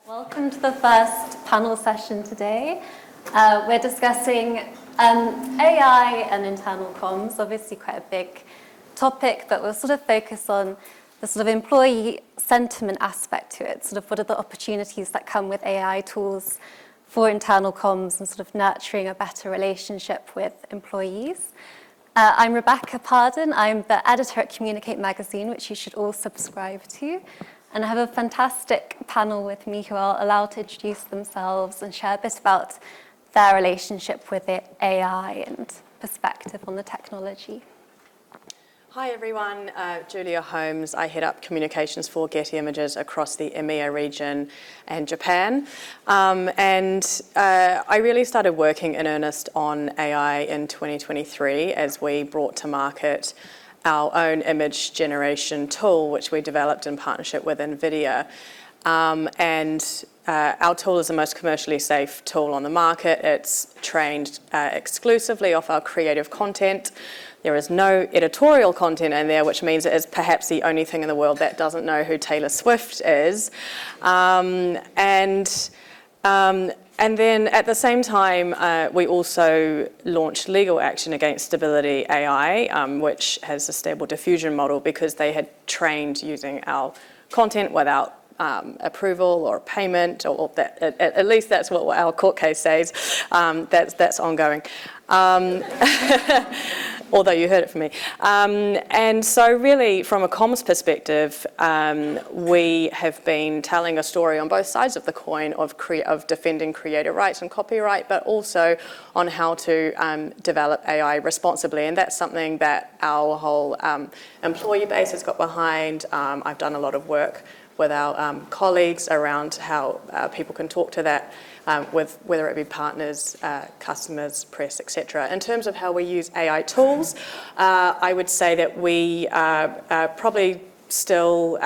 Welcome to the first panel session today. We're discussing AI and internal comms, obviously quite a big topic, but we'll sort of focus on the sort of employee sentiment aspect to it, sort of what are the opportunities that come with AI tools for internal comms and sort of nurturing a better relationship with employees. I'm Rebecca Pardon. I'm the editor at Communicate magazine, which you should all subscribe to. And I have a fantastic panel with me who I'll allow to introduce themselves and share a bit about their relationship with AI and perspective on the technology. Hi everyone, Julia Holmes. I head up communications for Getty Images across the EMEA region and Japan. I really started working in earnest on AI in 2023 as we brought to market our own image generation tool, which we developed in partnership with NVIDIA. Our tool is the most commercially safe tool on the market. It's trained exclusively off our creative content. There is no editorial content in there, which means it is perhaps the only thing in the world that doesn't know who Taylor Swift is. And then at the same time, we also launched legal action against Stability AI, which has a stable diffusion model because they had trained using our content without approval or payment, or that, at least that's what our court case says. That's ongoing. Although you heard it from me. And so really, from a comms perspective, we have been telling a story on both sides of the coin of defending creator rights and copyright, but also on how to develop AI responsibly. And that's something that our whole employee base has got behind. I've done a lot of work with our colleagues around how people can talk to that, with whether it be partners, customers, press, etc. In terms of how we use AI tools, I would say that we are probably still,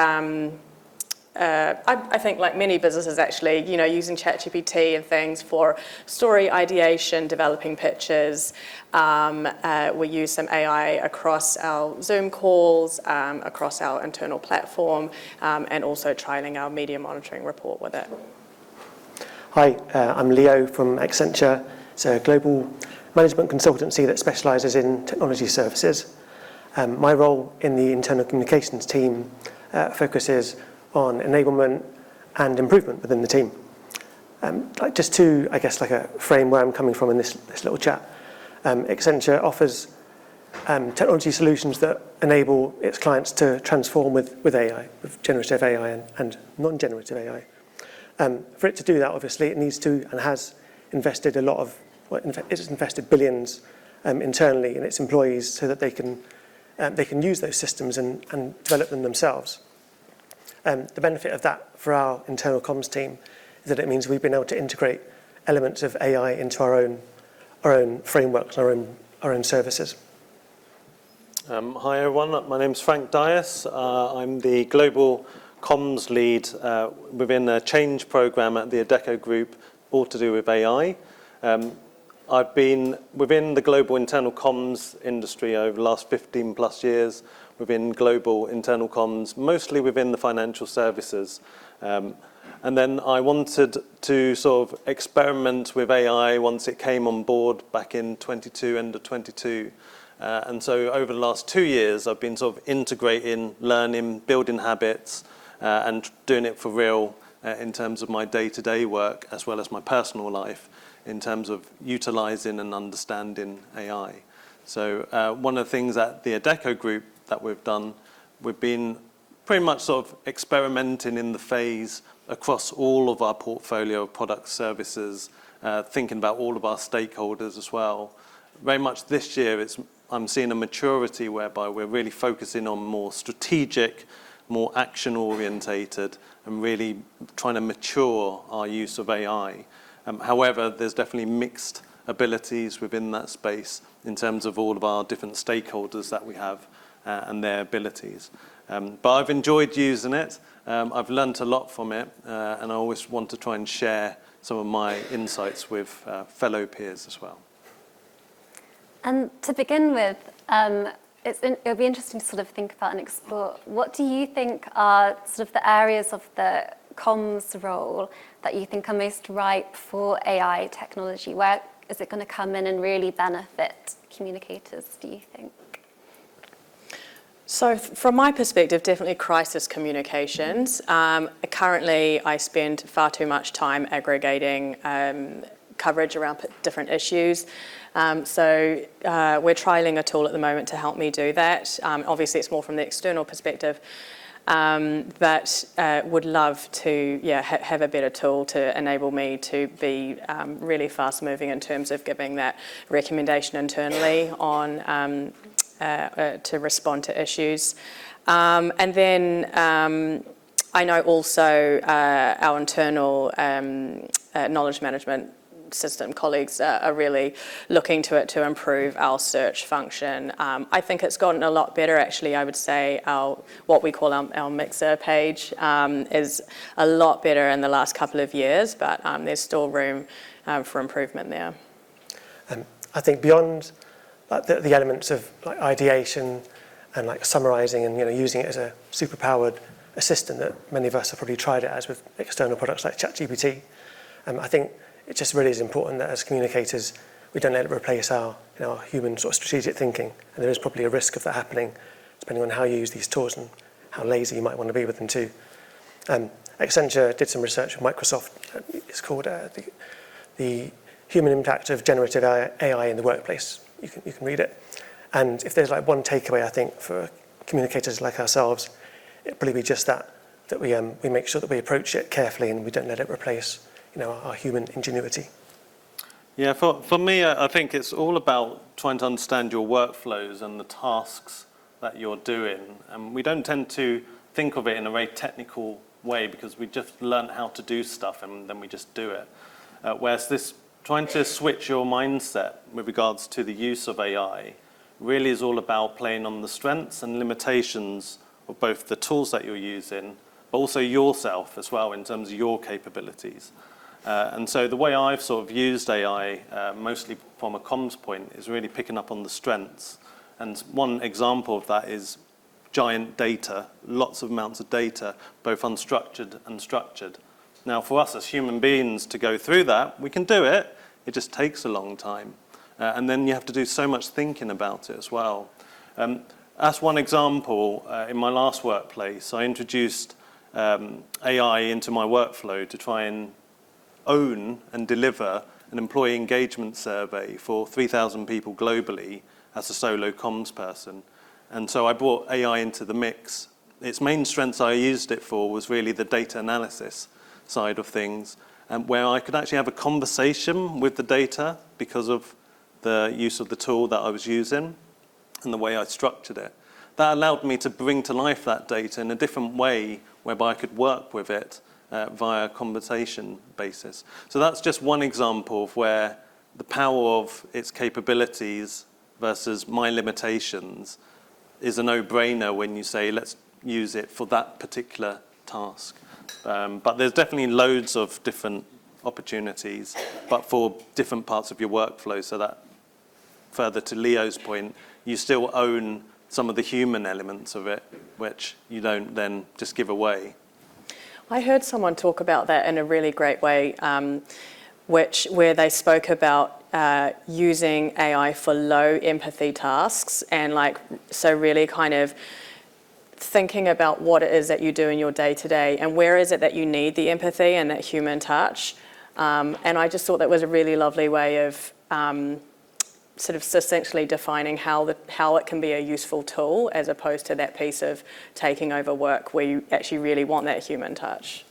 I think like many businesses actually, using ChatGPT and things for story ideation, developing pitches. We use some AI across our Zoom calls, across our internal platform, and also trialing our media monitoring report with it. Hi, I'm Leo from Accenture. It's a global management consultancy that specialises in technology services. My role in the internal communications team focuses on enablement and improvement within the team. Just to, frame where I'm coming from in this little chat, Accenture offers technology solutions that enable its clients to transform with AI, with generative AI and non-generative AI. For it to do that, obviously, it needs to and has invested it's invested billions internally in its employees so that they can use those systems and develop them themselves. The benefit of that for our internal comms team is that it means we've been able to integrate elements of AI into our own frameworks, our own services. Hi everyone, my name's Frank Dias. I'm the global comms lead within a change program at the Adecco group, all to do with AI. I've been within the global internal comms industry over the last 15 plus years, within global internal comms, mostly within the financial services. And then I wanted to sort of experiment with AI once it came on board back in end of 22. And so over the last 2 years, I've been sort of integrating, learning, building habits, and doing it for real in terms of my day-to-day work, as well as my personal life, in terms of utilising and understanding AI. So one of the things at the Adecco group that we've done, we've been pretty much sort of experimenting in the phase across all of our portfolio of product services, thinking about all of our stakeholders as well. Very much this year, I'm seeing a maturity whereby we're really focusing on more strategic, more action-orientated, and really trying to mature our use of AI. However, there's definitely mixed abilities within that space in terms of all of our different stakeholders that we have and their abilities. But I've enjoyed using it. I've learnt a lot from it, and I always want to try and share some of my insights with fellow peers as well. And to begin with, it'll be interesting to sort of think about and explore, what do you think are sort of the areas of the comms role that you think are most ripe for AI technology? Where is it going to come in and really benefit communicators, do you think? So from my perspective, definitely crisis communications. Currently, I spend far too much time aggregating coverage around different issues. So we're trialling a tool at the moment to help me do that. Obviously, it's more from the external perspective, but would love to have a better tool to enable me to be really fast moving in terms of giving that recommendation internally on to respond to issues. And then I know also our internal knowledge management system colleagues are really looking to it to improve our search function. I think it's gotten a lot better, actually. I would say what we call our mixer page is a lot better in the last couple of years, but there's still room for improvement there. I think beyond like the elements of like ideation and like summarising and using it as a superpowered assistant that many of us have probably tried it as with external products like ChatGPT, I think it just really is important that as communicators we don't let it replace our human sort of strategic thinking, and there is probably a risk of that happening depending on how you use these tools and how lazy you might want to be with them too. Accenture did some research with Microsoft. It's called the Human Impact of Generative AI in the Workplace. You can read it. And if there's like one takeaway, I think, for communicators like ourselves, it'd probably be just that we make sure that we approach it carefully and we don't let it replace our human ingenuity. Yeah, for me, I think it's all about trying to understand your workflows and the tasks that you're doing. And we don't tend to think of it in a very technical way because we just learn how to do stuff and then we just do it. Whereas this trying to switch your mindset with regards to the use of AI really is all about playing on the strengths and limitations of both the tools that you're using, but also yourself as well in terms of your capabilities. And so the way I've sort of used AI, mostly from a comms point, is really picking up on the strengths. And one example of that is giant data, lots of amounts of data, both unstructured and structured. Now, for us as human beings to go through that, we can do it. It just takes a long time. And then you have to do so much thinking about it as well. As one example, in my last workplace, I introduced AI into my workflow to try and own and deliver an employee engagement survey for 3,000 people globally as a solo comms person. And so I brought AI into the mix. Its main strengths I used it for was really the data analysis side of things, and where I could actually have a conversation with the data because of the use of the tool that I was using and the way I structured it. That allowed me to bring to life that data in a different way whereby I could work with it via a conversation basis. So that's just one example of where the power of its capabilities versus my limitations is a no-brainer when you say, let's use it for that particular task. But there's definitely loads of different opportunities, but for different parts of your workflow, so that further to Leo's point, you still own some of the human elements of it, which you don't then just give away. I heard someone talk about that in a really great way, where they spoke about using AI for low empathy tasks, and so really kind of thinking about what it is that you do in your day-to-day and where is it that you need the empathy and that human touch. And I just thought that was a really lovely way of sort of succinctly defining how it can be a useful tool as opposed to that piece of taking over work where you actually really want that human touch.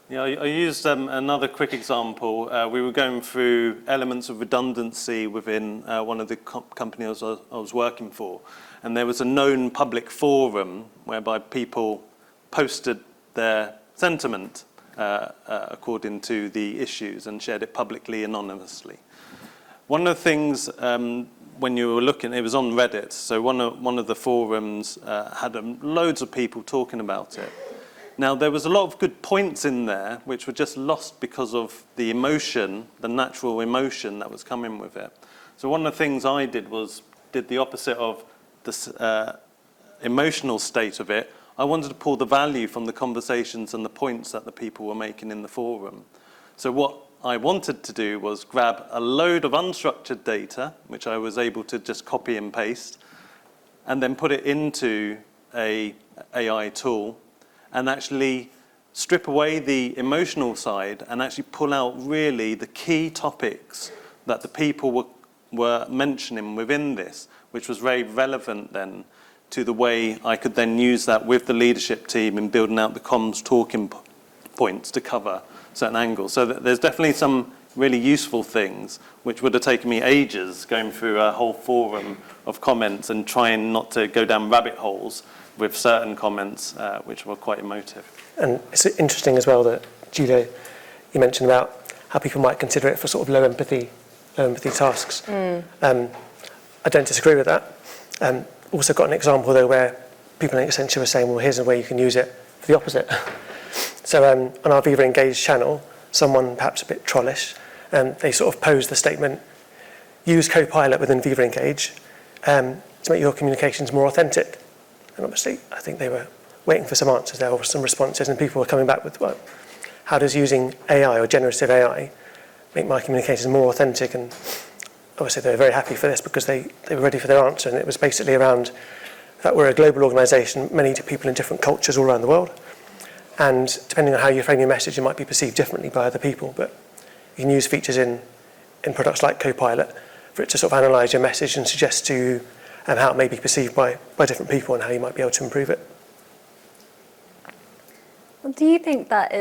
Yeah, I used another quick example. We were going through elements of redundancy within one of the companies I was working for. And there was a known public forum whereby people posted their sentiment according to the issues and shared it publicly anonymously. One of the things when you were looking, it was on Reddit, so one of the forums had loads of people talking about it. Now, there was a lot of good points in there which were just lost because of the emotion, the natural emotion that was coming with it. So one of the things I did was the opposite of the emotional state of it. I wanted to pull the value from the conversations and the points that the people were making in the forum. So what I wanted to do was grab a load of unstructured data, which I was able to just copy and paste, and then put it into a AI tool and actually strip away the emotional side and actually pull out really the key topics that the people were mentioning within this, which was very relevant then to the way I could then use that with the leadership team in building out the comms talking points to cover certain angles. So there's definitely some really useful things, which would have taken me ages going through a whole forum of comments and trying not to go down rabbit holes with certain comments, which were quite emotive. And it's interesting as well that, Julia, you mentioned about how people might consider it for sort of low empathy tasks. I don't disagree with that. Also got an example though where people in Accenture were saying, well, here's a way you can use it for the opposite. So on our Viva Engage channel, someone perhaps a bit trollish, they sort of posed the statement, use Copilot within Viva Engage to make your communications more authentic. And obviously, I think they were waiting for some answers there or some responses, and people were coming back with, well, how does using AI or generative AI make my communications more authentic? And obviously they were very happy for this because they were ready for their answer, and it was basically around that we're a global organisation, many people in different cultures all around the world, and depending on how you frame your message, it might be perceived differently by other people, but you can use features in products like Copilot for it to sort of analyse your message and suggest to you how it may be perceived by different people and how you might be able to improve it. Do you think that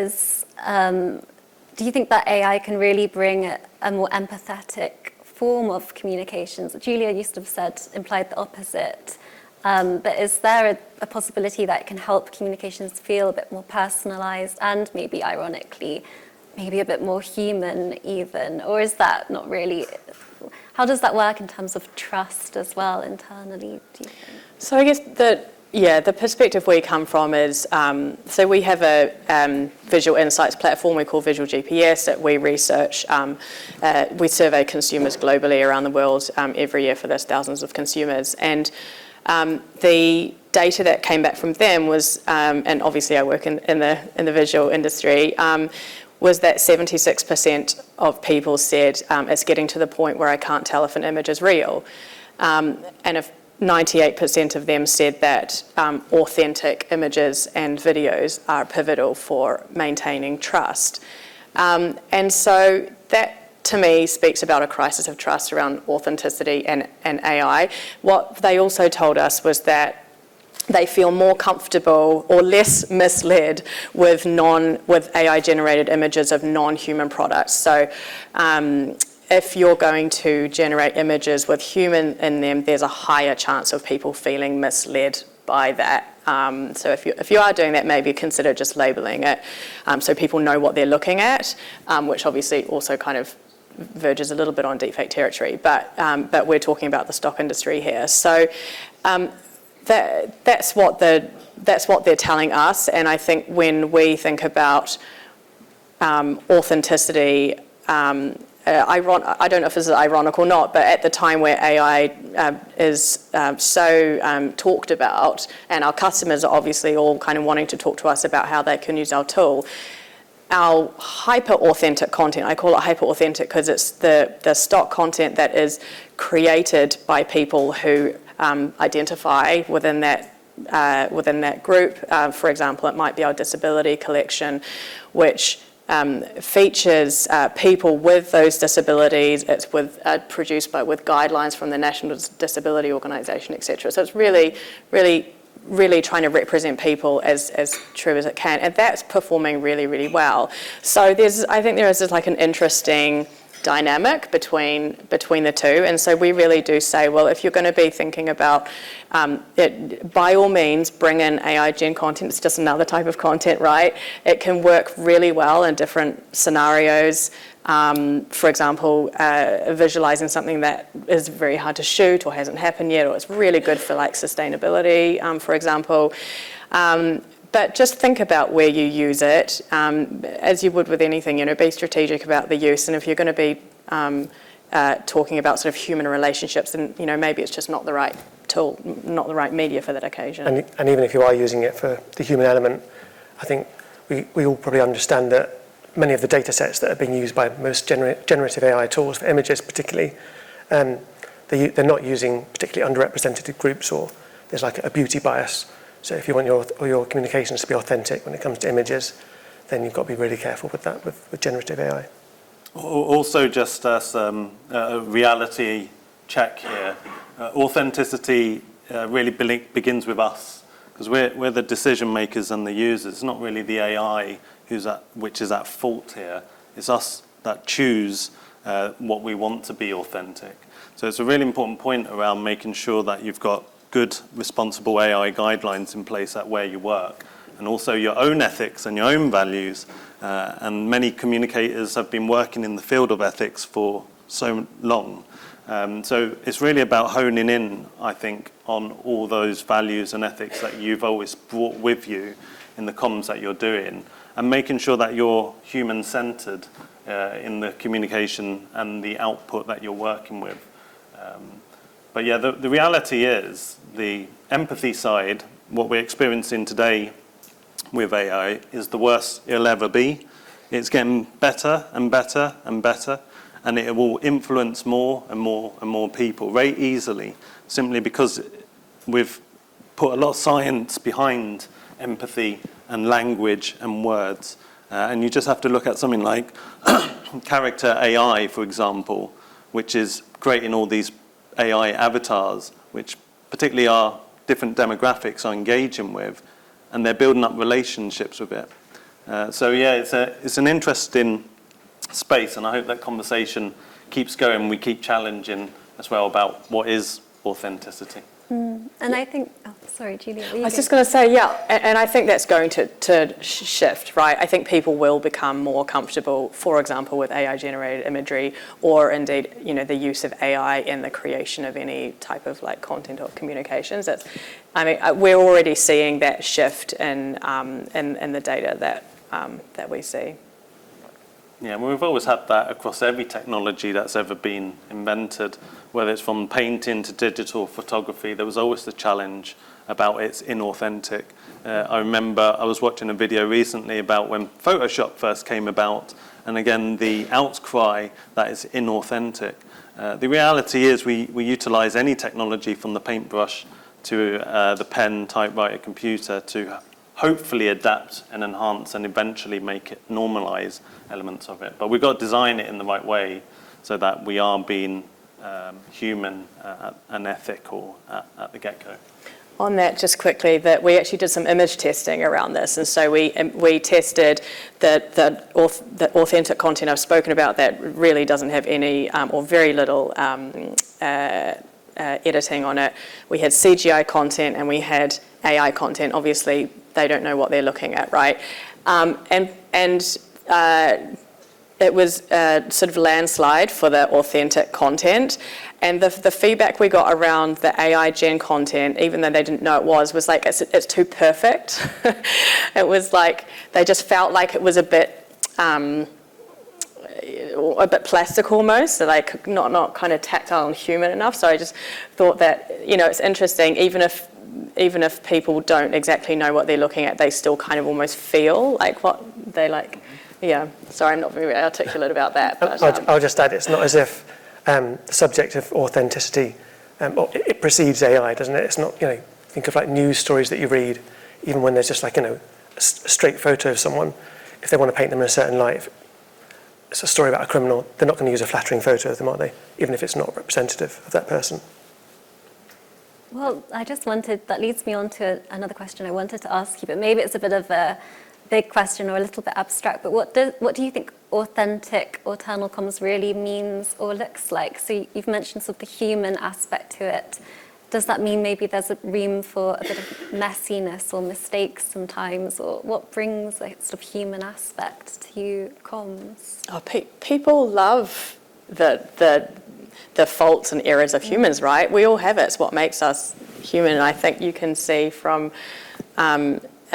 AI can really bring a more empathetic form of communications? Julia used to have said, implied the opposite. But is there a possibility that it can help communications feel a bit more personalised and maybe ironically, maybe a bit more human even? Or is that not really? How does that work in terms of trust as well internally, do you think? So I guess the perspective we come from is, so we have a visual insights platform we call Visual GPS that we research. We survey consumers globally around the world every year for those thousands of consumers. And the data that came back from them was, and obviously I work in the visual industry, was that 76% of people said it's getting to the point where I can't tell if an image is real. And if 98% of them said that authentic images and videos are pivotal for maintaining trust. And so that, to me, speaks about a crisis of trust around authenticity and AI. What they also told us was that they feel more comfortable or less misled with AI-generated images of non-human products. So if you're going to generate images with human in them, there's a higher chance of people feeling misled by that. So if you are doing that, maybe consider just labeling it so people know what they're looking at, which obviously also kind of verges a little bit on deepfake territory. But we're talking about the stock industry here. So that's what they're telling us. And I think when we think about authenticity, I don't know if this is ironic or not, but at the time where AI is so talked about, and our customers are obviously all kind of wanting to talk to us about how they can use our tool, our hyper-authentic content, I call it hyper-authentic because it's the stock content that is created by people who identify within that group. For example, it might be our disability collection, which features people with those disabilities. It's produced with guidelines from the National Disability Organisation, etc. So it's really, really, really trying to represent people as true as it can, and that's performing really, really well. So I think there is like an interesting dynamic between the two, and so we really do say, well, if you're going to be thinking about it, by all means bring in AI gen content. It's just another type of content, right? It can work really well in different scenarios. For example, visualizing something that is very hard to shoot or hasn't happened yet, or it's really good for like sustainability, for example. But just think about where you use it, as you would with anything, be strategic about the use. And if you're going to be talking about sort of human relationships, and maybe it's just not the right tool, not the right media for that occasion. And even if you are using it for the human element, I think we all probably understand that many of the data sets that are being used by most generative AI tools, for images particularly, they're not using particularly underrepresented groups, or there's like a beauty bias. So if you want your communications to be authentic when it comes to images, then you've got to be really careful with that with generative AI. Also, just as a reality check here, authenticity really begins with us, because we're the decision makers and the users. It's not really the AI which is at fault here. It's us that choose what we want to be authentic. So it's a really important point around making sure that you've got good, responsible AI guidelines in place at where you work, and also your own ethics and your own values. And many communicators have been working in the field of ethics for so long. So it's really about honing in, I think, on all those values and ethics that you've always brought with you in the comms that you're doing, and making sure that you're human-centered in the communication and the output that you're working with. But yeah, the reality is the empathy side, what we're experiencing today with AI, is the worst it'll ever be. It's getting better and better and better, and it will influence more and more and more people very easily, simply because we've put a lot of science behind empathy and language and words. And you just have to look at something like character AI, for example, which is creating all these AI avatars, which particularly our different demographics are engaging with, and they're building up relationships with it. So yeah, it's an interesting space, and I hope that conversation keeps going. We keep challenging as well about what is authenticity. And I think, sorry, Julia. I was just going to say, yeah, and I think that's going to shift, right? I think people will become more comfortable, for example, with AI-generated imagery, or indeed, the use of AI in the creation of any type of like content or communications. We're already seeing that shift in the data that we see. Yeah, well, we've always had that across every technology that's ever been invented, whether it's from painting to digital photography. There was always the challenge about it's inauthentic. I remember I was watching a video recently about when Photoshop first came about, and again, the outcry that it's inauthentic. The reality is we utilize any technology from the paintbrush to the pen, typewriter, computer to hopefully adapt and enhance and eventually make it normalize elements of it. But we've got to design it in the right way so that we are being human and ethical at the get-go. On that, just quickly, that we actually did some image testing around this, and so we tested the authentic content I've spoken about that really doesn't have any or very little editing on it. We had CGI content and we had AI content. Obviously, they don't know what they're looking at, right? It was a sort of landslide for the authentic content. And the feedback we got around the AI gen content, even though they didn't know it was like, it's too perfect. It was like, they just felt like it was a bit plastic almost, so like not kind of tactile and human enough. So I just thought that, it's interesting, even if people don't exactly know what they're looking at, they still kind of almost feel like what they like. Yeah, sorry, I'm not very articulate about that. But, I'll just add, it's not as if the subject of authenticity, it precedes AI, doesn't it? It's not, think of like news stories that you read, even when there's just like, a straight photo of someone, if they want to paint them in a certain light, if it's a story about a criminal, they're not going to use a flattering photo of them, are they? Even if it's not representative of that person. Well, that leads me on to another question I wanted to ask you, but maybe it's a bit of a big question or a little bit abstract, but what do you think authentic or eternal comms really means or looks like? So you've mentioned sort of the human aspect to it. Does that mean maybe there's a room for a bit of messiness or mistakes sometimes, or what brings a sort of human aspect to comms? Oh, people love the faults and errors of humans, right? We all have it. It's what makes us human. And I think you can see from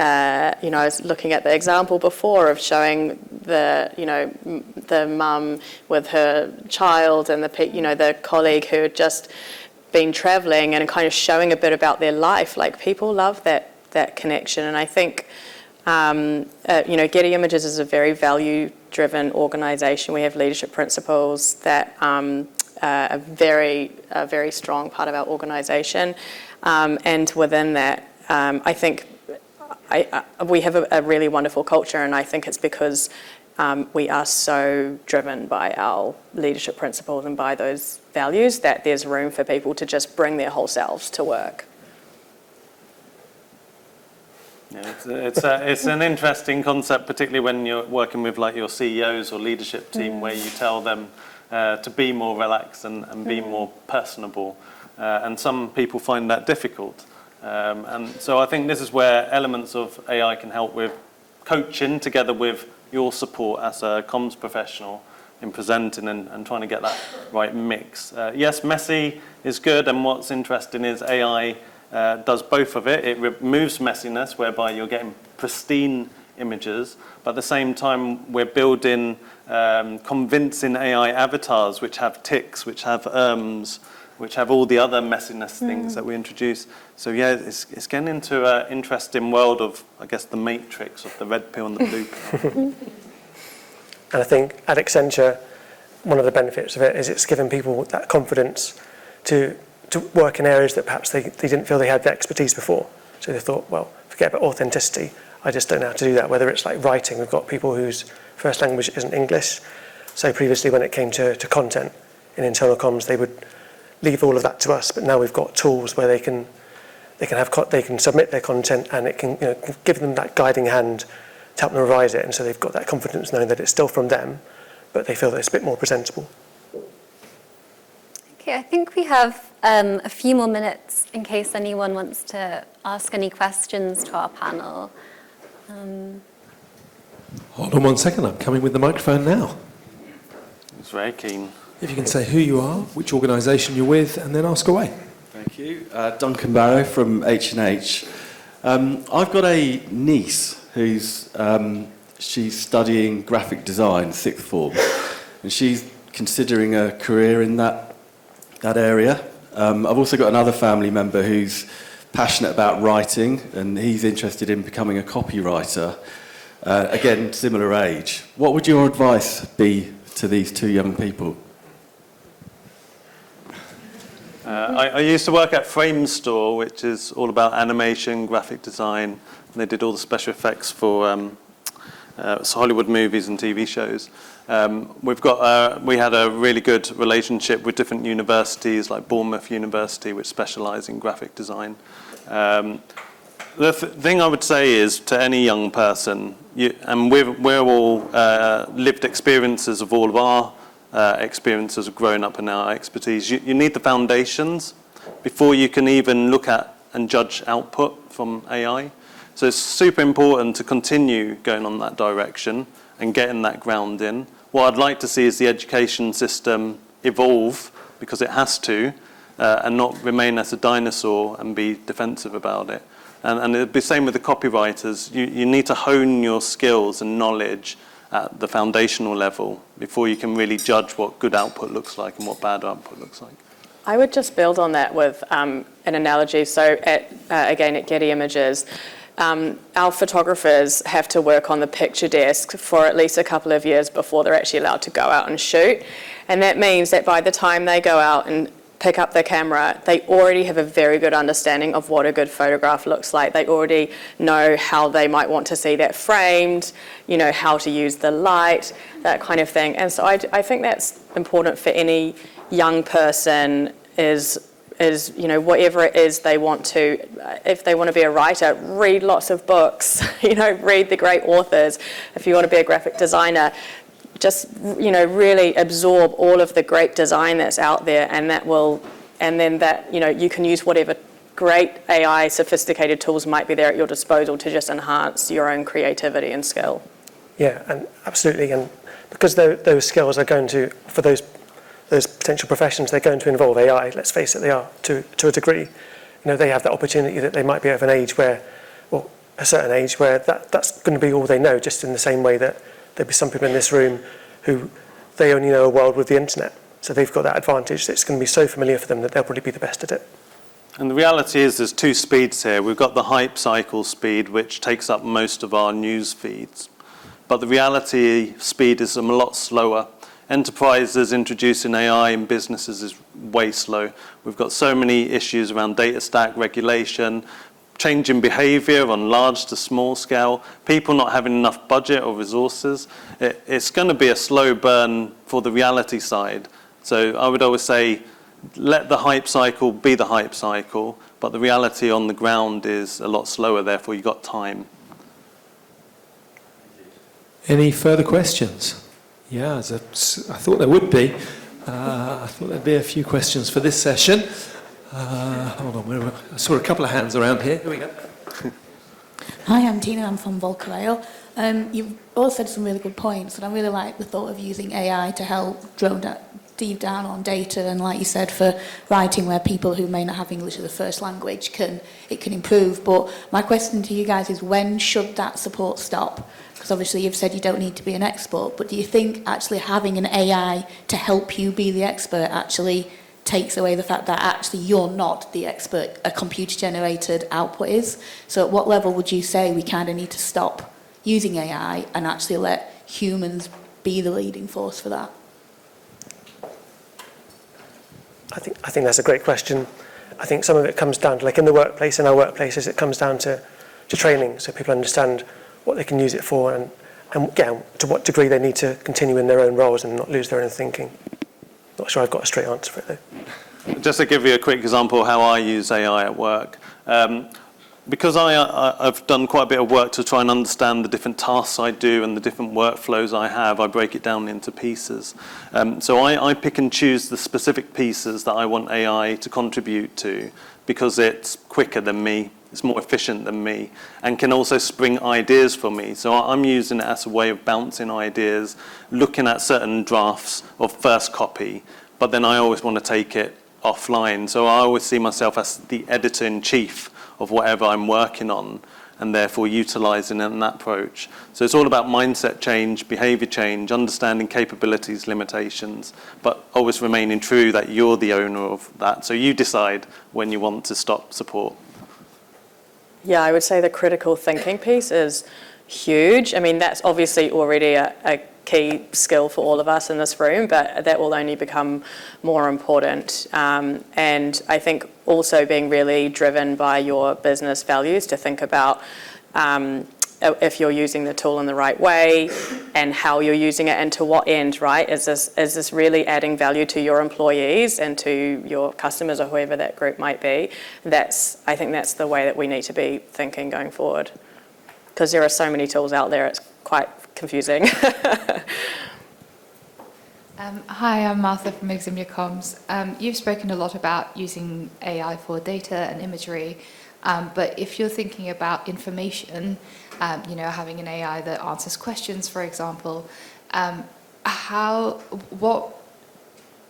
I was looking at the example before of showing the mum with her child and the colleague who had just been travelling and kind of showing a bit about their life. Like, people love that connection, and I think Getty Images is a very value-driven organisation. We have leadership principles that are a very strong part of our organisation, and within that, I think we have a really wonderful culture, and I think it's because we are so driven by our leadership principles and by those values that there's room for people to just bring their whole selves to work. Yeah, it's an interesting concept, particularly when you're working with like your CEOs or leadership team, where you tell them to be more relaxed and be more personable, and some people find that difficult. And so I think this is where elements of AI can help with coaching together with your support as a comms professional in presenting and trying to get that right mix. Yes, messy is good, and what's interesting is AI does both of it. It removes messiness, whereby you're getting pristine images, but at the same time we're building convincing AI avatars which have ticks, which have which have all the other messiness things that we introduce. So yeah, it's getting into an interesting world of, I guess, the matrix of the red pill and the blue pill. And I think at Accenture, one of the benefits of it is it's given people that confidence to work in areas that perhaps they didn't feel they had the expertise before. So they thought, well, forget about authenticity, I just don't know how to do that. Whether it's like writing, we've got people whose first language isn't English. So previously when it came to content in internal comms, they would leave all of that to us, but now we've got tools where they can submit their content, and it can give them that guiding hand to help them revise it, and so they've got that confidence knowing that it's still from them, but they feel that it's a bit more presentable. Okay, I think we have a few more minutes in case anyone wants to ask any questions to our panel. Hold on one second, I'm coming with the microphone now. It's very keen. If you can say who you are, which organisation you're with, and then ask away. Thank you. Duncan Barrow from H&H. I've got a niece who's she's studying graphic design, sixth form, and she's considering a career in that area. I've also got another family member who's passionate about writing, and he's interested in becoming a copywriter. Again, similar age. What would your advice be to these two young people? I used to work at Frame Store, which is all about animation, graphic design. And they did all the special effects for Hollywood movies and TV shows. We had a really good relationship with different universities, like Bournemouth University, which specialise in graphic design. The thing I would say is to any young person, and we're all lived experiences of all of our experiences of growing up and our expertise. You need the foundations before you can even look at and judge output from AI. So it's super important to continue going on that direction and getting that ground in. What I'd like to see is the education system evolve, because it has to, and not remain as a dinosaur and be defensive about it. And it'd be the same with the copywriters. You need to hone your skills and knowledge at the foundational level before you can really judge what good output looks like and what bad output looks like. I would just build on that with an analogy. So again, at Getty Images, our photographers have to work on the picture desk for at least a couple of years before they're actually allowed to go out and shoot. And that means that by the time they go out and pick up the camera, they already have a very good understanding of what a good photograph looks like. They already know how they might want to see that framed, how to use the light, that kind of thing. And so I think that's important for any young person is whatever it is they want to, if they want to be a writer, read lots of books, read the great authors. If you want to be a graphic designer, just really absorb all of the great design that's out there, and then you can use whatever great AI sophisticated tools might be there at your disposal to just enhance your own creativity and skill. Yeah, and absolutely, and because those skills are going to, for those potential professions, they're going to involve AI. Let's face it, they are to a degree. They have that opportunity that they might be of an age where, well, a certain age where that's going to be all they know, just in the same way that there'll be some people in this room who they only know a world with the internet. So they've got that advantage. It's going to be so familiar for them that they'll probably be the best at it. And the reality is there's two speeds here. We've got the hype cycle speed, which takes up most of our news feeds. But the reality speed is a lot slower. Enterprises introducing AI in businesses is way slow. We've got so many issues around data stack regulation, changing behavior on large to small scale, people not having enough budget or resources. It's going to be a slow burn for the reality side. So I would always say, let the hype cycle be the hype cycle, but the reality on the ground is a lot slower, therefore you've got time. Any further questions? Yeah, I thought there would be. I thought there'd be a few questions for this session. Hold on, I saw a couple of hands around here. Here we go. Hi, I'm Tina, I'm from Volcarrail. You've all said some really good points, and I really like the thought of using AI to help deep down on data, and like you said, for writing where people who may not have English as a first language can improve. But my question to you guys is, when should that support stop? Because obviously you've said you don't need to be an expert, but do you think actually having an AI to help you be the expert actually takes away the fact that actually you're not the expert, a computer-generated output is? So at what level would you say we kind of need to stop using AI and actually let humans be the leading force for that? I think that's a great question. I think some of it comes down to, like in the workplace, in our workplaces, it comes down to training, so people understand what they can use it for and to what degree they need to continue in their own roles and not lose their own thinking. Not sure I've got a straight answer for it though. Just to give you a quick example of how I use AI at work. Because I've done quite a bit of work to try and understand the different tasks I do and the different workflows I have, I break it down into pieces. So I pick and choose the specific pieces that I want AI to contribute to because it's quicker than me, it's more efficient than me, and can also spring ideas for me. So I'm using it as a way of bouncing ideas, looking at certain drafts of first copy, but then I always want to take it offline. So I always see myself as the editor-in-chief of whatever I'm working on, and therefore utilising it in that approach. So it's all about mindset change, behaviour change, understanding capabilities, limitations, but always remaining true that you're the owner of that. So you decide when you want to stop support. Yeah, I would say the critical thinking piece is huge. I mean, that's obviously already a key skill for all of us in this room, but that will only become more important. And I think also being really driven by your business values to think about if you're using the tool in the right way and how you're using it and to what end, right? Is this really adding value to your employees and to your customers or whoever that group might be? I think that's the way that we need to be thinking going forward. Because there are so many tools out there, it's quite confusing. Hi, I'm Martha from Eximia Comms. You've spoken a lot about using AI for data and imagery, but if you're thinking about information, having an AI that answers questions, for example, what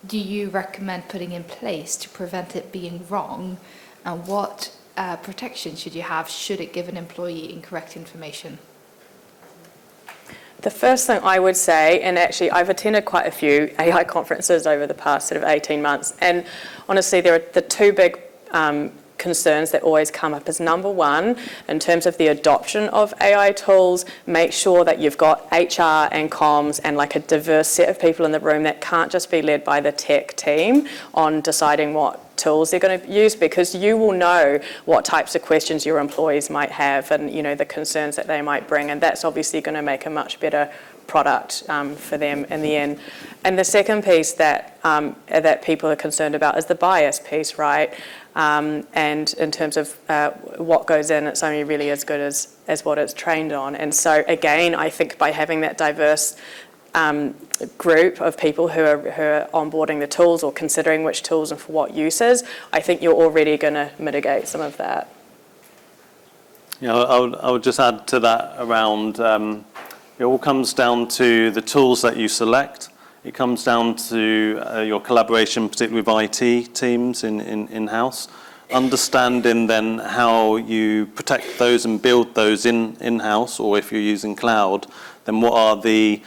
do you recommend putting in place to prevent it being wrong, and what protection should you have should it give an employee incorrect information? The first thing I would say, and actually I've attended quite a few AI conferences over the past sort of 18 months, and honestly there are the two big concerns that always come up is number one, in terms of the adoption of AI tools, make sure that you've got HR and comms and like a diverse set of people in the room that can't just be led by the tech team on deciding what tools they're going to use, because you will know what types of questions your employees might have and the concerns that they might bring, and that's obviously going to make a much better product for them in the end. And the second piece that people are concerned about is the bias piece, right? And in terms of what goes in, it's only really as good as what it's trained on. And so again, I think by having that diverse group of people who are onboarding the tools or considering which tools and for what uses, I think you're already going to mitigate some of that. I would just add to that around, it all comes down to the tools that you select. It comes down to your collaboration, particularly with IT teams in-house. understanding then how you protect those and build those in-house, or if you're using cloud, then what are the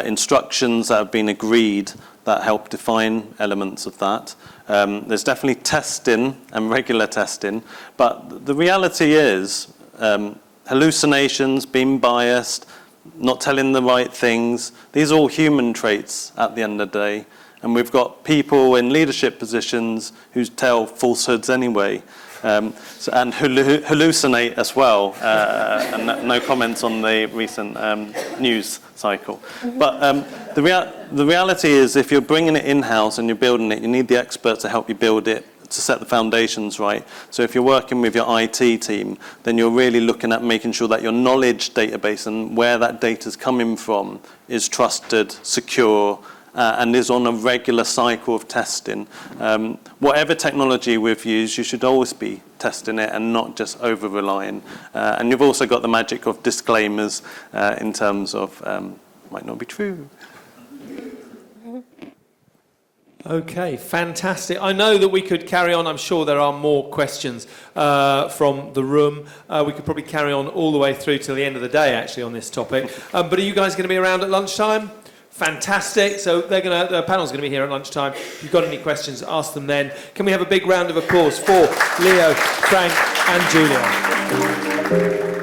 instructions that have been agreed that help define elements of that. There's definitely testing and regular testing, but the reality is hallucinations, being biased, not telling the right things, these are all human traits at the end of the day. And we've got people in leadership positions who tell falsehoods anyway, and hallucinate as well. And no comments on the recent news cycle. But the reality is, if you're bringing it in-house and you're building it, you need the experts to help you build it, to set the foundations right. So if you're working with your IT team, then you're really looking at making sure that your knowledge database and where that data is coming from is trusted, secure, and is on a regular cycle of testing. Whatever technology we've used, you should always be testing it and not just over-relying. And you've also got the magic of disclaimers in terms of might not be true. Okay, fantastic. I know that we could carry on. I'm sure there are more questions from the room. We could probably carry on all the way through till the end of the day, actually, on this topic. But are you guys going to be around at lunchtime? Fantastic. So the panel's going to be here at lunchtime. If you've got any questions, ask them then. Can we have a big round of applause for Leo, Frank, and Julia?